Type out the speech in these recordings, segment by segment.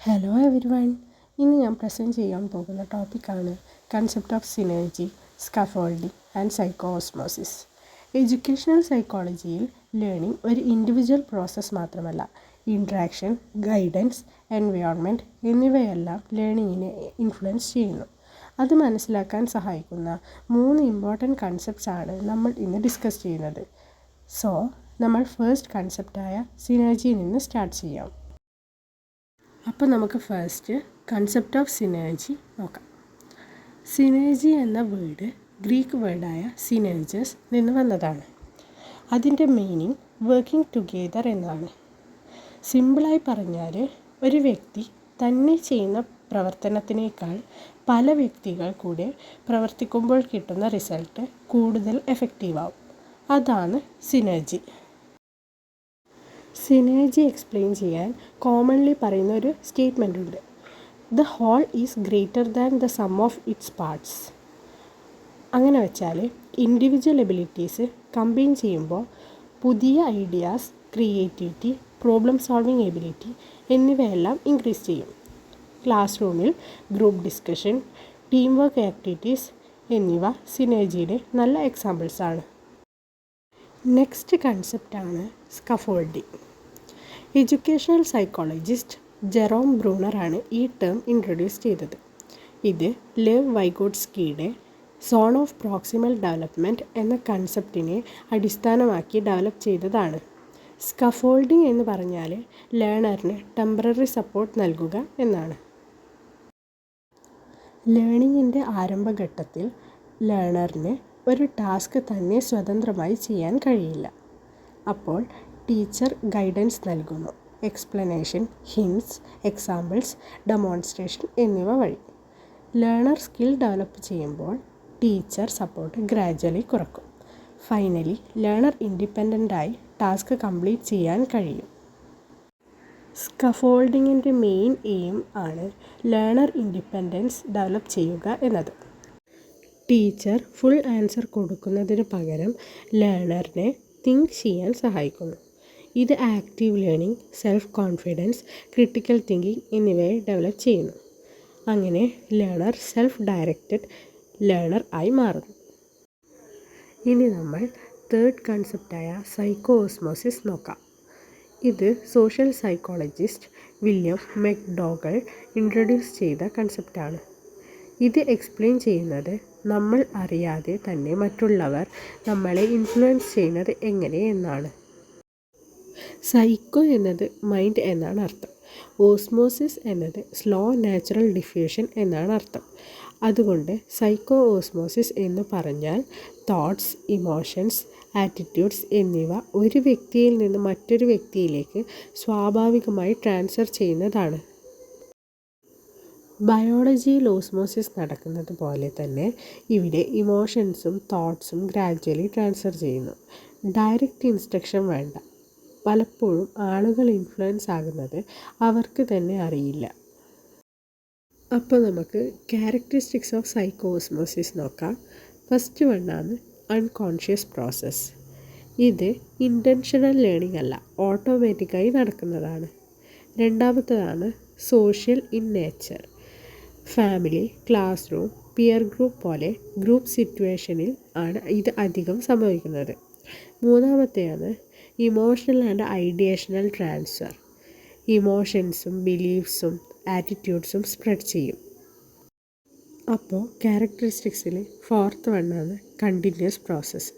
Hello every one. ഇന്ന് ഞാൻ present ചെയ്യാൻ പോകുന്ന ടോപ്പിക്കാണ് concept of synergy, scaffolding and psycho osmosis. Educational സൈക്കോളജിയിൽ ലേണിംഗ് ഒരു ഇൻഡിവിജ്വൽ പ്രോസസ്സ് മാത്രമല്ല, ഇൻട്രാക്ഷൻ, ഗൈഡൻസ്, എൻവയോൺമെൻറ്റ് എന്നിവയെല്ലാം ലേണിങ്ങിനെ ഇൻഫ്ലുവൻസ് ചെയ്യുന്നു. അത് മനസ്സിലാക്കാൻ സഹായിക്കുന്ന 3 ഇമ്പോർട്ടൻറ്റ് കൺസെപ്റ്റ്സ് ആണ് നമ്മൾ ഇന്ന് ഡിസ്കസ് ചെയ്യുന്നത്. സോ നമ്മൾ ഫസ്റ്റ് കൺസെപ്റ്റായ സിനർജിയിൽ നിന്ന് സ്റ്റാർട്ട് ചെയ്യാം. അപ്പോൾ നമുക്ക് ഫസ്റ്റ് കൺസെപ്റ്റ് ഓഫ് സിനർജി നോക്കാം. സിനർജി എന്ന വേർഡ് ഗ്രീക്ക് വേർഡായ സിനർജസ് നിന്ന് വന്നതാണ്. അതിൻ്റെ മീനിങ് വർക്കിംഗ് ടുഗെദർ എന്നാണ്. സിമ്പിളായി പറഞ്ഞാൽ ഒരു വ്യക്തി തന്നെ ചെയ്യുന്ന പ്രവർത്തനത്തിനേക്കാൾ പല വ്യക്തികൾ കൂടെ പ്രവർത്തിക്കുമ്പോൾ കിട്ടുന്ന റിസൾട്ട് കൂടുതൽ എഫക്റ്റീവാകും. അതാണ് സിനർജി. സിനർജി എക്സ്പ്ലെയിൻ ചെയ്യാൻ കോമൺലി പറയുന്ന ഒരു സ്റ്റേറ്റ്മെൻ്റ് ഉണ്ട്. The whole is greater than the sum of its parts. അങ്ങനെ വെച്ചാൽ ഇൻഡിവിജ്വൽ എബിലിറ്റീസ് കമ്പൈൻ ചെയ്യുമ്പോൾ പുതിയ ideas, creativity, problem solving ability എന്നിവയെല്ലാം ഇൻക്രീസ് ചെയ്യും. ക്ലാസ് റൂമിൽ group discussion, team work activities എന്നിവ സിനർജിയുടെ നല്ല എക്സാമ്പിൾസാണ്. നെക്സ്റ്റ് കൺസെപ്റ്റാണ് സ്കഫോൾഡിംഗ്. എഡ്യൂക്കേഷണൽ സൈക്കോളജിസ്റ്റ് ജെറോം ബ്രൂണറാണ് ഈ ടേം ഇൻട്രൊഡ്യൂസ് ചെയ്തത്. ഇത് ലെവ് വൈഗോട്സ്കിയുടെ സോൺ ഓഫ് പ്രോക്സിമൽ ഡെവലപ്മെൻറ്റ് എന്ന കൺസെപ്റ്റിനെ അടിസ്ഥാനമാക്കി ഡെവലപ്പ് ചെയ്തതാണ്. സ്കഫോൾഡിംഗ് എന്ന് പറഞ്ഞാൽ ലേണറിന് ടെമ്പററി സപ്പോർട്ട് നൽകുക എന്നാണ്. ലേണിങ്ങിൻ്റെ ആരംഭഘട്ടത്തിൽ ലേണറിന് ഒരു ടാസ്ക് തന്നെ സ്വതന്ത്രമായി ചെയ്യാൻ കഴിയില്ല. അപ്പോൾ ടീച്ചർ ഗൈഡൻസ് നൽകുന്നു. എക്സ്പ്ലനേഷൻ, ഹിൻറ്റ്സ്, എക്സാമ്പിൾസ്, ഡെമോൺസ്ട്രേഷൻ എന്നിവ വഴി. ലേണർ സ്കിൽ ഡെവലപ്പ് ചെയ്യുമ്പോൾ ടീച്ചർ സപ്പോർട്ട് ഗ്രാജ്വലി കുറക്കും. ഫൈനലി ലേണർ ഇൻഡിപെൻഡൻ്റായി ടാസ്ക് കംപ്ലീറ്റ് ചെയ്യാൻ കഴിയും. സ്കഫോൾഡിങ്ങിൻ്റെ മെയിൻ എയിം ആണ് ലേണർ ഇൻഡിപെൻഡൻസ് ഡെവലപ്പ് ചെയ്യുക എന്നത്. ടീച്ചർ ഫുൾ ആൻസർ കൊടുക്കുന്നതിന് പകരം ലേണറിനെ തിങ്ക് ചെയ്യാൻ സഹായിക്കുന്നു. ഇത് active learning, self confidence, critical thinking എന്നിവയെ ഡെവലപ്പ് ചെയ്യുന്നു. അങ്ങനെ ലേണർ സെൽഫ് ഡയറക്റ്റഡ് ലേണർ ആയി മാറുന്നു. ഇനി നമ്മൾ തേർഡ് കൺസെപ്റ്റായ സൈക്കോ ഓസ്മോസിസ് നോക്കാം. ഇത് സോഷ്യൽ സൈക്കോളജിസ്റ്റ് വില്യം മെക്ഡോഗൽ ഇൻട്രൊഡ്യൂസ് ചെയ്ത കൺസെപ്റ്റാണ്. ഇത് എക്സ്പ്ലെയിൻ ചെയ്യുന്നത് നമ്മൾ അറിയാതെ തന്നെ മറ്റുള്ളവർ നമ്മളെ ഇൻഫ്ലുവൻസ് ചെയ്യുന്നത് എങ്ങനെ എന്നാണ്. സൈക്കോ എന്നത് മൈൻഡ് എന്നാണ് അർത്ഥം. ഓസ്മോസിസ് എന്നത് സ്ലോ നാച്ചുറൽ ഡിഫ്യൂഷൻ എന്നാണ് അർത്ഥം. അതുകൊണ്ട് സൈക്കോ ഓസ്മോസിസ് എന്ന് പറഞ്ഞാൽ തോട്ട്സ്, ഇമോഷൻസ്, ആറ്റിറ്റ്യൂഡ്സ് എന്നിവ ഒരു വ്യക്തിയിൽ നിന്ന് മറ്റൊരു വ്യക്തിയിലേക്ക് സ്വാഭാവികമായി ട്രാൻസ്ഫർ ചെയ്യുന്നതാണ്. ബയോളജിയിൽ ഓസ്മോസിസ് നടക്കുന്നത് പോലെ തന്നെ ഇവിടെ ഇമോഷൻസും തോട്ട്സും ഗ്രാജ്വലി ട്രാൻസ്ഫർ ചെയ്യുന്നു. ഡയറക്റ്റ് ഇൻസ്ട്രക്ഷൻ വേണ്ട. പലപ്പോഴും ആളുകൾ ഇൻഫ്ലുവൻസ് ആകുന്നത് അവർക്ക് തന്നെ അറിയില്ല. അപ്പോൾ നമുക്ക് ക്യാരക്ടറിസ്റ്റിക്സ് ഓഫ് സൈക്കോ ഓസ്മോസിസ് നോക്കാം. ഫസ്റ്റ് വണ്ണാണ് അൺകോൺഷ്യസ് പ്രോസസ്സ്. ഇത് ഇൻറ്റൻഷണൽ ലേണിംഗ് അല്ല, ഓട്ടോമാറ്റിക്കായി നടക്കുന്നതാണ്. രണ്ടാമത്തേതാണ് social in nature. Family, class room, peer group പോലെ ഗ്രൂപ്പ് സിറ്റുവേഷനിൽ ആണ് ഇത് അധികം സംഭവിക്കുന്നത്. മൂന്നാമത്തെയാണ് ഇമോഷണൽ ആൻഡ് ഐഡിയേഷണൽ ട്രാൻസ്ഫർ. ഇമോഷൻസും ബിലീഫ്സും ആറ്റിറ്റ്യൂഡ്സും സ്പ്രെഡ് ചെയ്യും. അപ്പോൾ ക്യാരക്ടറിസ്റ്റിക്സിൽ ഫോർത്ത് വണ്ണാണ് കണ്ടിന്യൂസ് പ്രോസസ്സ്.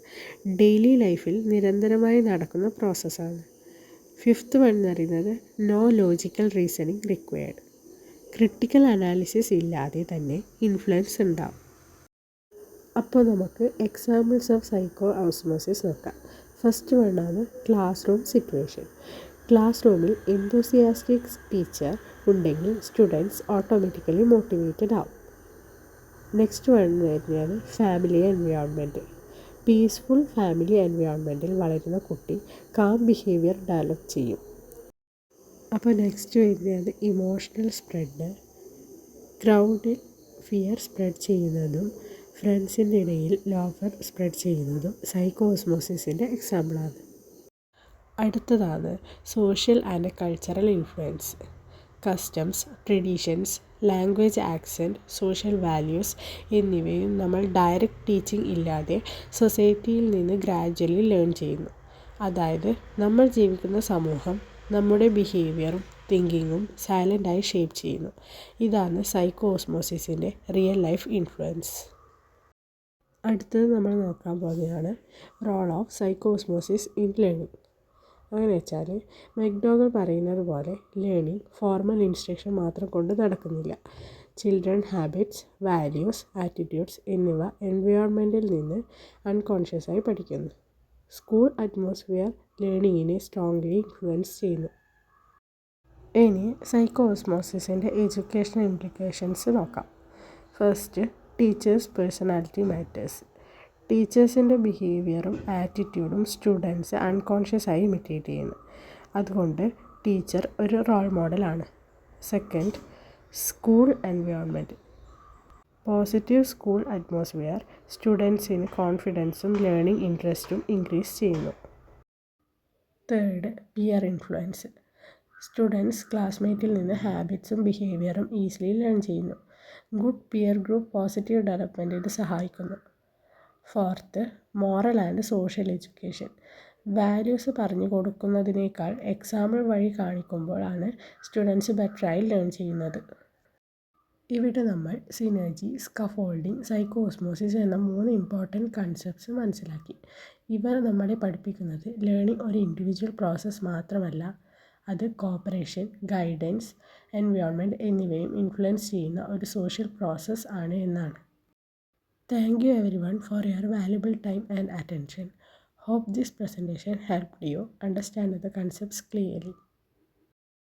ഡെയിലി ലൈഫിൽ നിരന്തരമായി നടക്കുന്ന പ്രോസസ്സാണ്. ഫിഫ്ത്ത് വൺ എന്ന് പറയുന്നത് no logical reasoning required. Critical analysis ഇല്ലാതെ തന്നെ ഇൻഫ്ലുവൻസ് ഉണ്ടാവും. അപ്പോൾ നമുക്ക് എക്സാമ്പിൾസ് ഓഫ് സൈക്കോ ഓസ്മോസിസ് നോക്കാം. ഫസ്റ്റ് വണ്ണാണ് ക്ലാസ് റൂം സിറ്റുവേഷൻ. ക്ലാസ് റൂമിൽ എന്തൂസിയാസ്റ്റിക് ടീച്ചർ ഉണ്ടെങ്കിൽ സ്റ്റുഡൻസ് ഓട്ടോമാറ്റിക്കലി മോട്ടിവേറ്റഡ് ആവും. നെക്സ്റ്റ് വൺ വരുന്നതാണ് ഫാമിലി എൻവയോൺമെൻറ്റ്. പീസ്ഫുൾ ഫാമിലി എൻവയോൺമെൻറ്റിൽ വളരുന്ന കുട്ടി കാം ബിഹേവിയർ ഡെവലപ്പ് ചെയ്യും. അപ്പോൾ നെക്സ്റ്റ് വരുന്നതാണ് ഇമോഷണൽ സ്പ്രെഡ്. ക്രൗഡിൽ ഫിയർ സ്പ്രെഡ് ചെയ്യുന്നതും ഫ്രണ്ട്സിൻ്റെ ഇടയിൽ ലോഫർ സ്പ്രെഡ് ചെയ്യുന്നതും സൈക്കോ ഓസ്മോസിസിൻ്റെ എക്സാമ്പിളാണ്. അടുത്തതാണ് social and cultural influence. Customs, traditions, language accent, social values എന്നിവയും നമ്മൾ ഡയറക്റ്റ് ടീച്ചിങ് ഇല്ലാതെ സൊസൈറ്റിയിൽ നിന്ന് ഗ്രാജ്വലി ലേൺ ചെയ്യുന്നു. അതായത് നമ്മൾ ജീവിക്കുന്ന സമൂഹം നമ്മുടെ ബിഹേവിയറും തിങ്കിങ്ങും സൈലൻ്റായി ഷേപ്പ് ചെയ്യുന്നു. ഇതാണ് സൈക്കോ ഓസ്മോസിസിൻ്റെ റിയൽ ലൈഫ് ഇൻഫ്ലുവൻസ്. അടുത്തത് നമ്മൾ നോക്കാൻ പോകുന്നതാണ് role of psycho osmosis in learning. അങ്ങനെ വെച്ചാൽ മെക്ഡോഗൽ പറയുന്നത് പോലെ ലേണിംഗ് ഫോർമൽ ഇൻസ്ട്രക്ഷൻ മാത്രം കൊണ്ട് നടക്കുന്നില്ല. ചിൽഡ്രൻ ഹാബിറ്റ്സ്, വാല്യൂസ്, ആറ്റിറ്റ്യൂഡ്സ് എന്നിവ എൻവയോൺമെൻറ്റിൽ നിന്ന് അൺകോൺഷ്യസായി പഠിക്കുന്നു. സ്കൂൾ അറ്റ്മോസ്ഫിയർ ലേണിങ്ങിനെ സ്ട്രോങ്ലി ഇൻഫ്ലുവൻസ് ചെയ്യുന്നു. ഇനി സൈക്കോ ഓസ്മോസിസിൻ്റെ എഡ്യൂക്കേഷണൽ ഇംപ്ലിക്കേഷൻസ് നോക്കാം. First, teacher's personality matters. ടീച്ചേഴ്സിൻ്റെ ബിഹേവിയറും ആറ്റിറ്റ്യൂഡും സ്റ്റുഡൻസ് അൺകോൺഷ്യസായി ഇമിറ്റേറ്റ് ചെയ്യുന്നു. അതുകൊണ്ട് ടീച്ചർ ഒരു റോൾ മോഡലാണ്. Second, school environment. Positive school atmosphere സ്റ്റുഡൻസിന് കോൺഫിഡൻസും ലേണിംഗ് ഇൻട്രസ്റ്റും ഇൻക്രീസ് ചെയ്യുന്നു. Third, peer influence. സ്റ്റുഡൻസ് ക്ലാസ്മേറ്റിൽ നിന്ന് ഹാബിറ്റ്സും ബിഹേവിയറും ഈസിലി ലേൺ ചെയ്യുന്നു. ഗുഡ് പിയർ ഗ്രൂപ്പ് പോസിറ്റീവ് ഡെവലപ്മെൻറ്റിന് സഹായിക്കുന്നു. Fourth, moral and social education. Values പറഞ്ഞു കൊടുക്കുന്നതിനേക്കാൾ എക്സാമ്പിൾ വഴി കാണിക്കുമ്പോഴാണ് സ്റ്റുഡൻസ് ബെറ്ററായി ലേൺ ചെയ്യുന്നത്. ഇവിടെ നമ്മൾ സിനർജി, സ്കഫോൾഡിംഗ്, സൈക്കോ ഓസ്മോസിസ് എന്ന 3 ഇമ്പോർട്ടൻറ്റ് കൺസെപ്റ്റ്സ് മനസ്സിലാക്കി. ഇവർ നമ്മളെ പഠിപ്പിക്കുന്നത് ലേണിംഗ് ഒരു ഇൻഡിവിജ്വൽ പ്രോസസ്സ് മാത്രമല്ല, അത് കോപ്പറേഷൻ, ഗൈഡൻസ്, എൻവയോൺമെൻറ്റ് എന്നിവയും ഇൻഫ്ലുവൻസ് ചെയ്യുന്ന ഒരു സോഷ്യൽ പ്രോസസ്സ് ആണ് എന്നാണ്. Thank you everyone for your valuable time and attention. Hope this presentation helped you understand the concepts clearly.